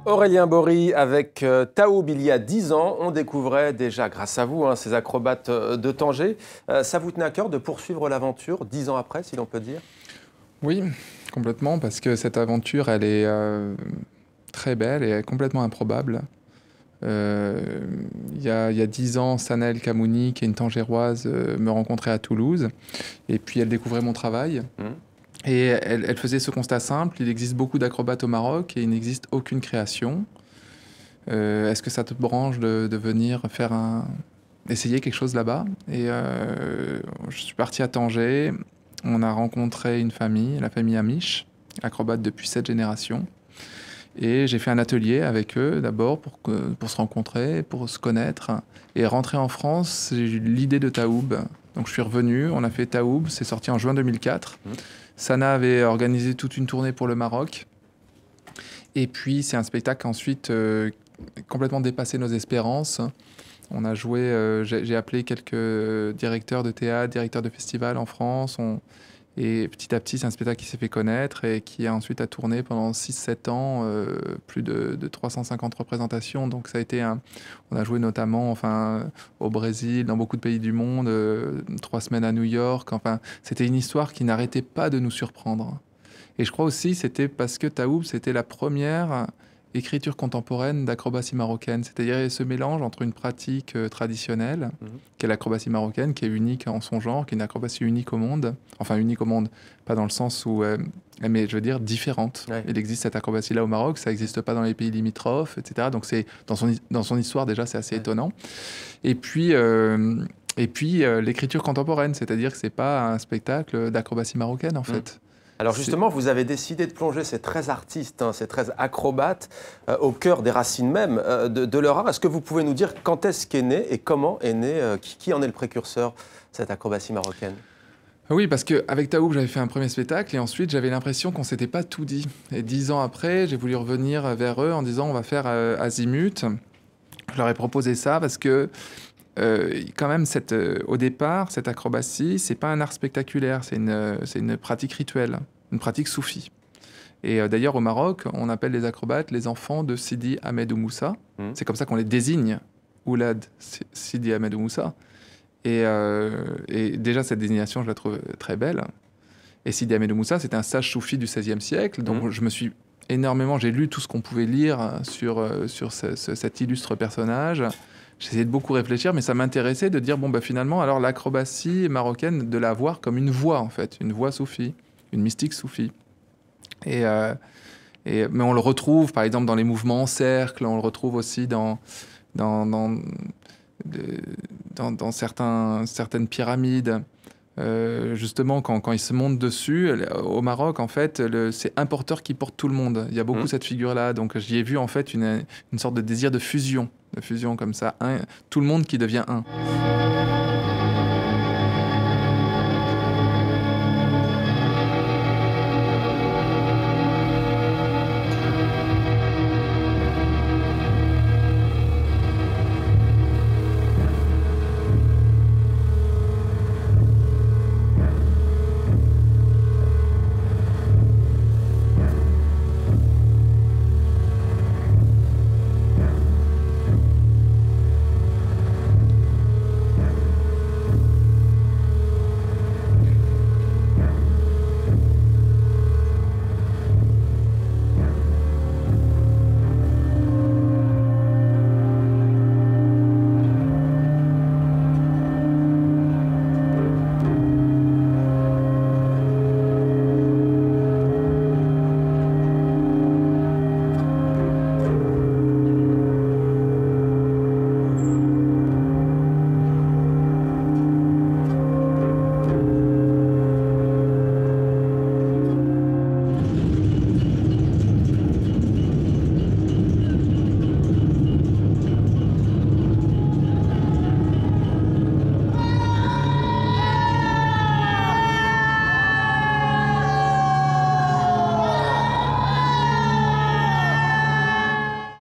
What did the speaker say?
Aurélien Bory avec Taoub, il y a 10 ans, on découvrait déjà, grâce à vous, ces acrobates de Tanger. Ça vous tenait à cœur de poursuivre l'aventure 10 ans après, si l'on peut dire? Oui, complètement, parce que cette aventure, elle est très belle et complètement improbable. Il y a 10 ans, Sanel Kamouni, qui est une Tangéroise, me rencontrait à Toulouse, et puis elle découvrait mon travail. Et elle faisait ce constat simple: il existe beaucoup d'acrobates au Maroc et il n'existe aucune création. Est-ce que ça te branche de venir essayer quelque chose là-bas? Et je suis parti à Tanger. On a rencontré une famille, la famille Amish, acrobate depuis 7 générations. Et j'ai fait un atelier avec eux d'abord pour se rencontrer, pour se connaître. Et rentrer en France, j'ai eu l'idée de Taoub. Donc je suis revenu, on a fait Taoub, c'est sorti en juin 2004. Sana avait organisé toute une tournée pour le Maroc. Et puis c'est un spectacle qui ensuite complètement dépassé nos espérances. On a joué, j'ai appelé quelques directeurs de théâtre, directeurs de festivals en France. Et petit à petit, c'est un spectacle qui s'est fait connaître et qui a ensuite tourné pendant 6-7 ans, plus de 350 représentations. Donc ça a été on a joué notamment au Brésil, dans beaucoup de pays du monde, 3 semaines à New York. Enfin, c'était une histoire qui n'arrêtait pas de nous surprendre. Et je crois aussi c'était parce que Taoub, c'était la première écriture contemporaine d'acrobatie marocaine. C'est-à-dire ce mélange entre une pratique traditionnelle, qui est l'acrobatie marocaine, qui est unique en son genre, qui est une acrobatie unique au monde. Enfin, unique au monde, pas dans le sens où... mais je veux dire différente. Ouais. Il existe cette acrobatie-là au Maroc, ça n'existe pas dans les pays limitrophes, etc. Donc c'est dans son histoire, déjà, c'est assez étonnant. Et puis l'écriture contemporaine, c'est-à-dire que c'est pas un spectacle d'acrobatie marocaine, en fait. Alors justement, vous avez décidé de plonger ces 13 artistes, ces 13 acrobates, au cœur des racines même de leur art. Est-ce que vous pouvez nous dire quand est-ce qu'est né et comment est né, qui en est le précurseur, cette acrobatie marocaine? Oui, parce qu'avec Taoub, j'avais fait un premier spectacle et ensuite j'avais l'impression qu'on ne s'était pas tout dit. Et 10 ans après, j'ai voulu revenir vers eux en disant on va faire Azimut. Je leur ai proposé ça parce que quand même, au départ, cette acrobatie, c'est pas un art spectaculaire, c'est une pratique rituelle, une pratique soufie. Et d'ailleurs, au Maroc, on appelle les acrobates les enfants de Sidi Ahmed Moussa. C'est comme ça qu'on les désigne, Oulad Sidi Ahmed Moussa. Et déjà, cette désignation, je la trouve très belle. Et Sidi Ahmed Moussa, c'était un sage soufi du XVIe siècle, donc je me suis énormément, j'ai lu tout ce qu'on pouvait lire sur cet illustre personnage. J'essayais de beaucoup réfléchir, mais ça m'intéressait de dire, finalement, alors l'acrobatie marocaine, de la voir comme une voix, en fait, une voix soufie, une mystique soufie. Mais on le retrouve, par exemple, dans les mouvements en cercle, on le retrouve aussi dans certaines pyramides. Justement, quand ils se montent dessus, au Maroc, en fait, c'est un porteur qui porte tout le monde. Il y a beaucoup cette figure-là. Donc, j'y ai vu, en fait, une sorte de désir de fusion comme ça. Tout le monde qui devient un.